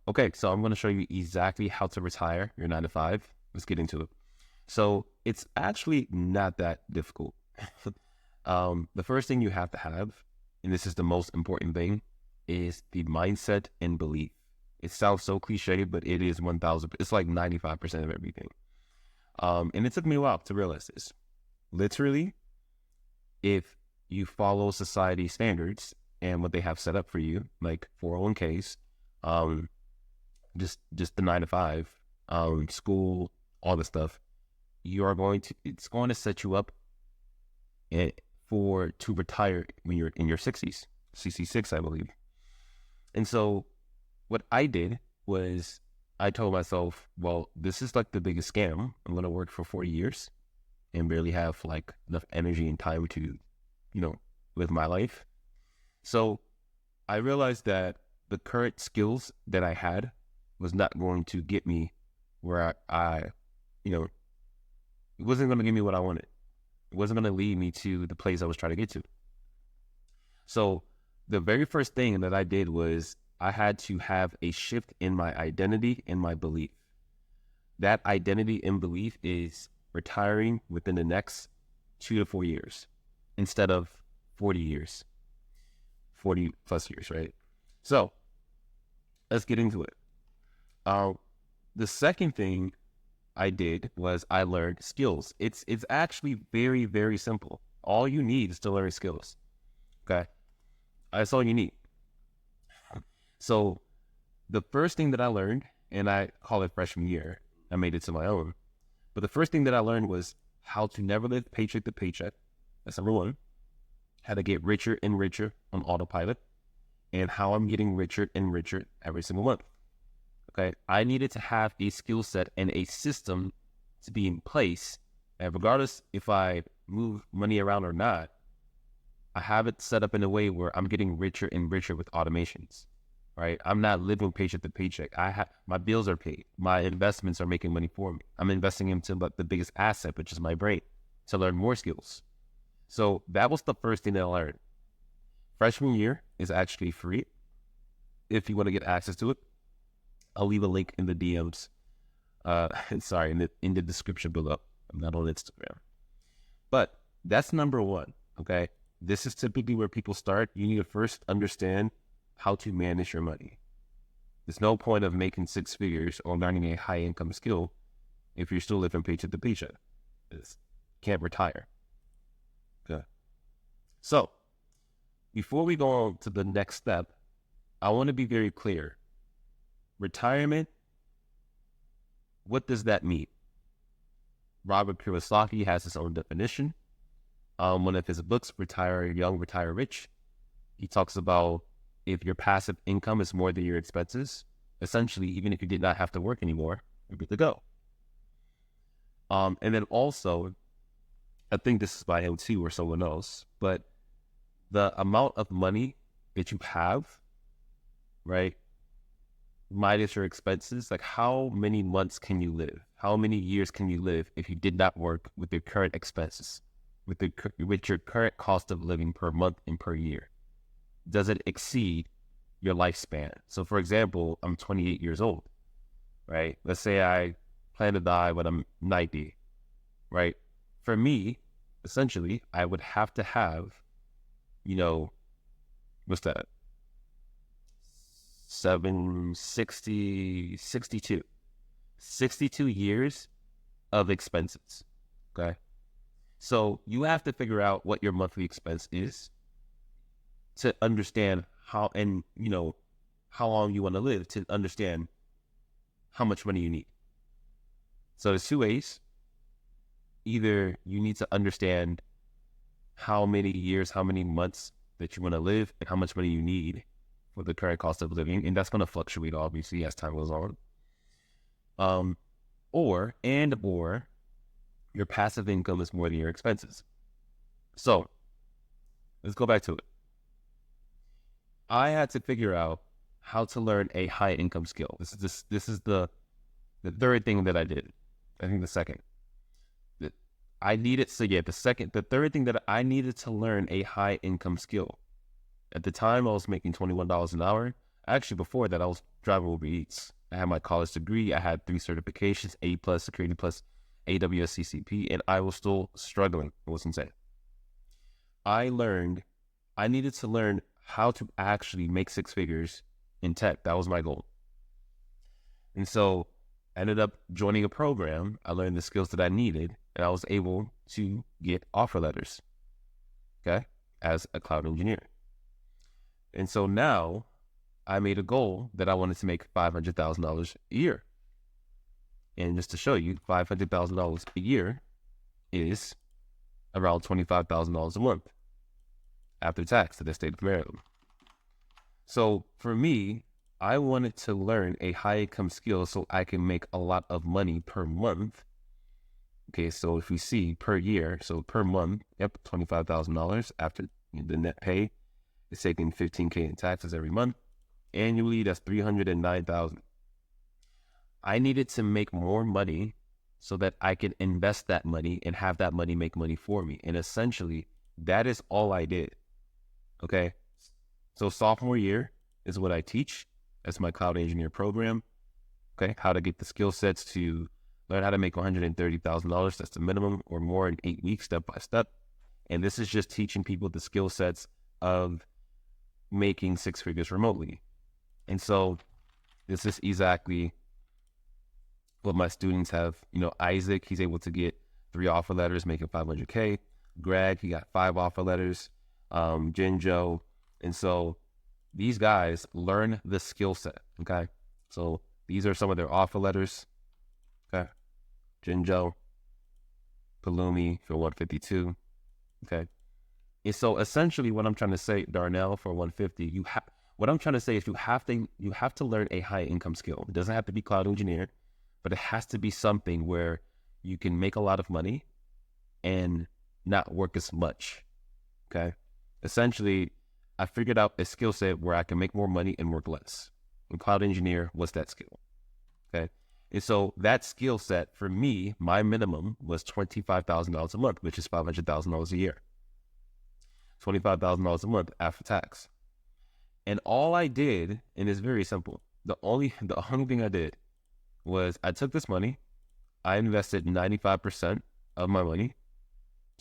Okay, so I'm going to show you exactly how to retire your 9 to 5. Let's get into it. So it's actually not that difficult. The first thing you have to have, and this is the most important thing, is the mindset and belief. It sounds so cliche, but it is 1,000. It's like 95% of everything. And it took me a while to realize this. Literally, if you follow society standards and what they have set up for you, like 401ks, um, just the 9 to 5, school, all the stuff, it's going to set you up eh, to retire when you're in your 60s, 66, I believe. And so what I did was I told myself, well, this is like the biggest scam. I'm going to work for 40 years and barely have like enough energy and time to, live my life. So I realized that the current skills that I had was not going to get me where it wasn't going to give me what I wanted. It wasn't going to lead me to the place I was trying to get to. So the very first thing that I did was I had to have a shift in my identity and my belief. That identity and belief is retiring within the next 2 to 4 years instead of 40 years, 40 plus years, right? So let's get into it. The second thing I did was I learned skills. It's actually very, very simple. All you need is to learn skills. Okay. That's all you need. So the first thing that I learned, and I call it freshman year, I made it to my own. But the first thing that I learned was how to never live paycheck to paycheck. That's number one. How to get richer and richer on autopilot, and how I'm getting richer and richer every single month. Okay. I needed to have a skill set and a system to be in place. And regardless if I move money around or not, I have it set up in a way where I'm getting richer and richer with automations, right? I'm not living paycheck to paycheck. My bills are paid. My investments are making money for me. I'm investing into the biggest asset, which is my brain, to learn more skills. So that was the first thing that I learned. Freshman year is actually free. If you want to get access to it, I'll leave a link in the DMs. In the description below. I'm not on Instagram. But that's number one, okay? This is typically where people start. You need to first understand how to manage your money. There's no point of making 6 figures or learning a high income skill if you're still living paycheck to paycheck. You can't retire. Okay. So before we go on to the next step, I want to be very clear. Retirement, what does that mean? Robert Kiyosaki has his own definition. One of his books, Retire Young, Retire Rich, he talks about if your passive income is more than your expenses, essentially, even if you did not have to work anymore, you're good to go. And then also, I think this is by him too or someone else, but the amount of money that you have, right, minus your expenses, like how many months can you live? How many years can you live if you did not work with your current expenses, with your current cost of living per month and per year? Does it exceed your lifespan? So for example, I'm 28 years old, right? Let's say I plan to die when I'm 90, right? For me, essentially, I would have to have, what's that? 62 years of expenses. Okay. So you have to figure out what your monthly expense is to understand how long you want to live, to understand how much money you need. So there's 2 ways. Either you need to understand how many years, how many months that you want to live and how much money you need for the current cost of living. And that's going to fluctuate, obviously, as time goes on. Or your passive income is more than your expenses. So let's go back to it. I had to figure out how to learn a high income skill. This is the third thing that I did. I think the second. The third thing that I needed to learn a high income skill. At the time, I was making $21 an hour. Actually, before that, I was driving Uber Eats. I had my college degree. I had 3 certifications, A plus, Security plus, AWS CCP, and I was still struggling. It was insane. I needed to learn how to actually make 6 figures in tech. That was my goal. And so I ended up joining a program. I learned the skills that I needed, and I was able to get offer letters, okay, as a cloud engineer. And so now I made a goal that I wanted to make $500,000 a year. And just to show you, $500,000 a year is around $25,000 a month after tax to the state of Maryland. So for me, I wanted to learn a high income skill so I can make a lot of money per month. Okay, so if we see per year, so per month, yep, $25,000 after the net pay is taking $15K in taxes every month. Annually, that's $309,000. I needed to make more money so that I could invest that money and have that money make money for me. And essentially, that is all I did. Okay, so sophomore year is what I teach. That's my cloud engineer program. Okay, how to get the skill sets to learn how to make $130,000. That's the minimum or more in 8 weeks, step by step. And this is just teaching people the skill sets of making 6 figures remotely. And so this is exactly what my students have. You know, Isaac, he's able to get 3 offer letters, making $500K. Greg, he got 5 offer letters. Jinjo. And so these guys learn the skill set. Okay. So these are some of their offer letters. Okay. Jinjo, Palumi for 152. Okay. And so essentially what I'm trying to say, Darnell for 150, what I'm trying to say is you have to learn a high income skill. It doesn't have to be cloud engineer, but it has to be something where you can make a lot of money and not work as much. Okay. Essentially, I figured out a skill set where I can make more money and work less. And cloud engineer was that skill. Okay. And so that skill set for me, my minimum was $25,000 a month, which is $500,000 a year. $25,000 a month after tax. And all I did, and it's very simple, the only thing I did was I took this money, I invested 95% of my money,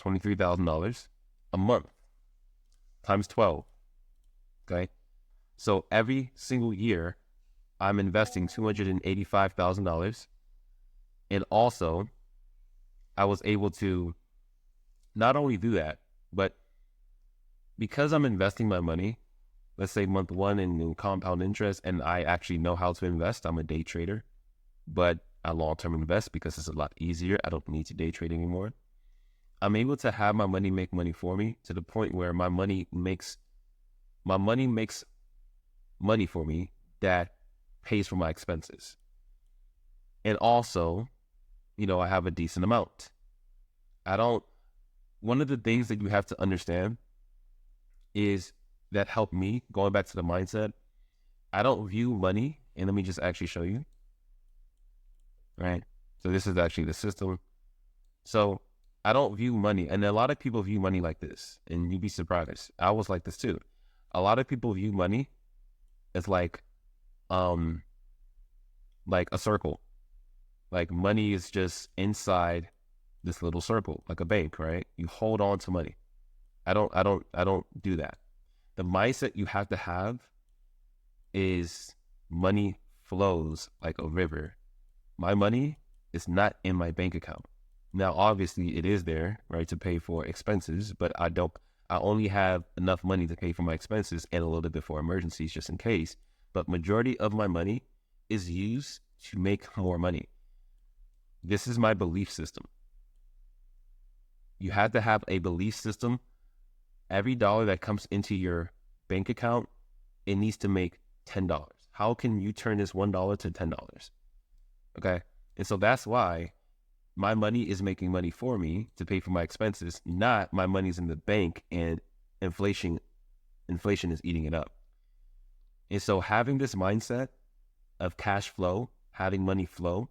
$23,000 a month, times 12. Okay. So every single year, I'm investing $285,000. And also, I was able to not only do that, but because I'm investing my money, let's say month 1 in compound interest, and I actually know how to invest. I'm a day trader, but I long-term invest because it's a lot easier. I don't need to day trade anymore. I'm able to have my money make money for me to the point where my money makes money for me that pays for my expenses. And also, you know, I have a decent amount. One of the things that you have to understand is that helped me, going back to the mindset, I don't view money, and let me just actually show you, right? So this is actually the system. So I don't view money, and a lot of people view money like this, and you'd be surprised. I was like this too. A lot of people view money as like a circle. Like money is just inside this little circle, like a bank, right? You hold on to money. I don't do that. The mindset you have to have is money flows like a river. My money is not in my bank account. Now, obviously it is there, right, to pay for expenses, but I only have enough money to pay for my expenses and a little bit for emergencies just in case. But majority of my money is used to make more money. This is my belief system. You have to have a belief system. Every dollar that comes into your bank account, it needs to make $10. How can you turn this $1 to $10? Okay. And so that's why my money is making money for me to pay for my expenses, not my money's in the bank and inflation is eating it up. And so having this mindset of cash flow, having money flow,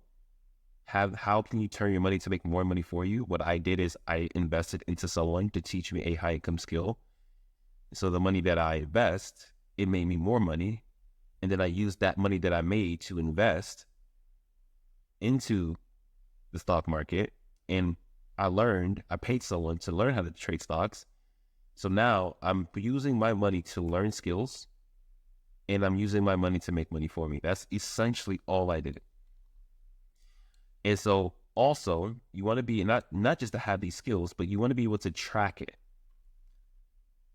how can you turn your money to make more money for you? What I did is I invested into someone to teach me a high income skill. So the money that I invest, it made me more money. And then I used that money that I made to invest into the stock market. And I paid someone to learn how to trade stocks. So now I'm using my money to learn skills, and I'm using my money to make money for me. That's essentially all I did. And so also you want to be not just to have these skills, but you want to be able to track it.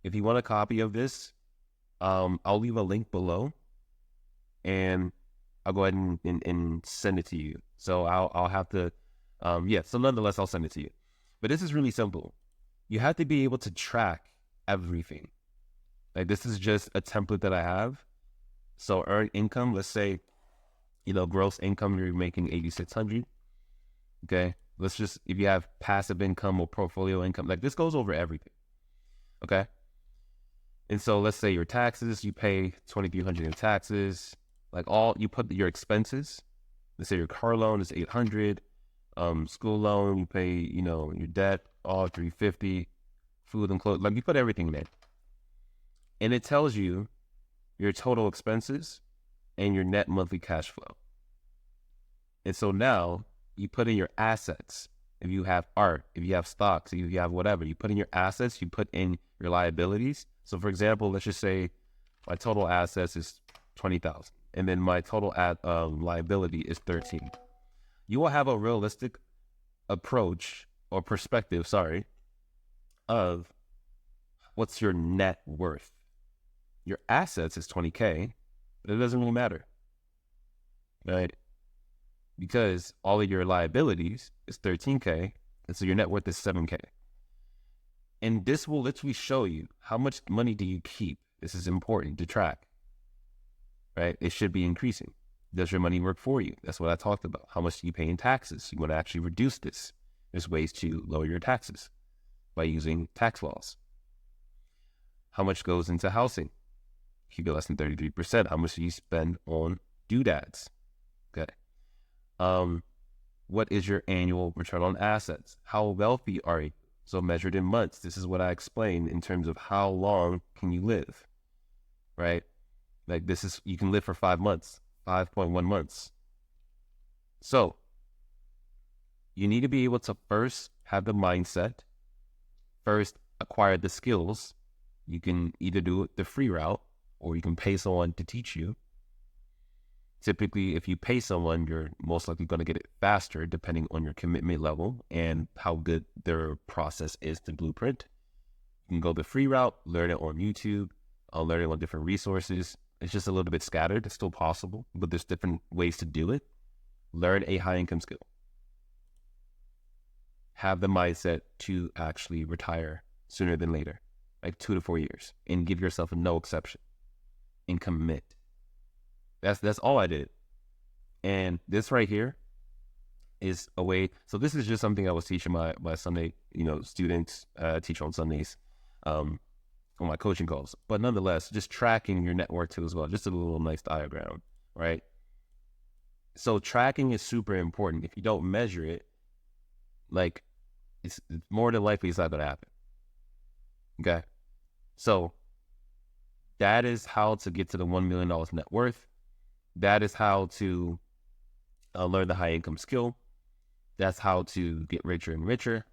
If you want a copy of this, I'll leave a link below, and I'll go ahead and send it to you. So I'll have to, so nonetheless, I'll send it to you. But this is really simple. You have to be able to track everything. Like, this is just a template that I have. So earned income, let's say, gross income, you're making 8,600. Okay. Let's just, if you have passive income or portfolio income, like this goes over everything. Okay. And so let's say your taxes, you pay 2,300 in taxes, you put your expenses. Let's say your car loan is 800, school loan, you pay, your debt, all 350, food and clothes, you put everything in there. And it tells you your total expenses and your net monthly cash flow. And so now you put in your assets. If you have art, if you have stocks, if you have whatever, you put in your assets, you put in your liabilities. So for example, let's just say my total assets is 20,000, and then my total liability is 13. You will have a realistic approach or perspective, of what's your net worth. Your assets is 20K, but it doesn't really matter, right? Because all of your liabilities is 13K, and so your net worth is 7K. And this will literally show you how much money do you keep. This is important to track, right? It should be increasing. Does your money work for you? That's what I talked about. How much do you pay in taxes? You want to actually reduce this. There's ways to lower your taxes by using tax laws. How much goes into housing? Keep it less than 33%. How much do you spend on doodads? Okay. What is your annual return on assets? How wealthy are you? So measured in months. This is what I explained in terms of how long can you live, right? Like you can live for 5 months, 5.1 months. So you need to be able to first have the mindset, first acquire the skills. You can either do it the free route, or you can pay someone to teach you. Typically, if you pay someone, you're most likely going to get it faster depending on your commitment level and how good their process is to blueprint. You can go the free route, learn it on YouTube, learn it on different resources. It's just a little bit scattered. It's still possible, but there's different ways to do it. Learn a high income skill. Have the mindset to actually retire sooner than later, like 2 to 4 years, and give yourself no exception and commit. That's all I did. And this right here is a way. So this is just something I was teaching my Sunday, students, teach on Sundays, on my coaching calls. But nonetheless, just tracking your net worth too as well. Just a little nice diagram, right? So tracking is super important. If you don't measure it, it's more than likely it's not going to happen. Okay. So that is how to get to the $1 million net worth. That is how to learn the high income skill. That's how to get richer and richer.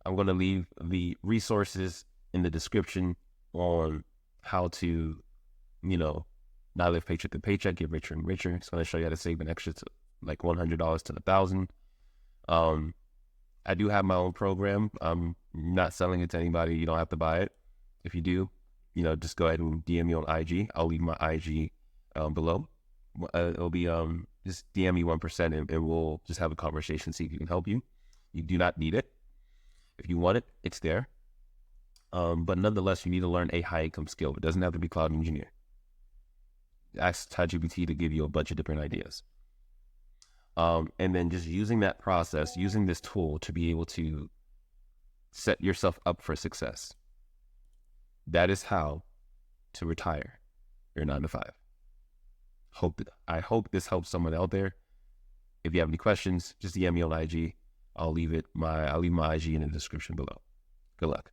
I'm going to leave the resources in the description on how to, not live paycheck to paycheck, get richer and richer. It's going to show you how to save an extra to like $100 to $1,000. I do have my own program. I'm not selling it to anybody. You don't have to buy it. If you do, just go ahead and DM me on IG. I'll leave my IG below. It'll be just DM me 1% and we'll just have a conversation, see if we can help you. You do not need it. If you want it, it's there. But nonetheless, you need to learn a high income skill. It doesn't have to be cloud engineer. Ask ChatGPT to give you a bunch of different ideas. And then just using that process, using this tool to be able to set yourself up for success. That is how to retire your 9 to 5. I hope this helps someone out there. If you have any questions, just DM me on IG. I'll leave my IG in the description below. Good luck.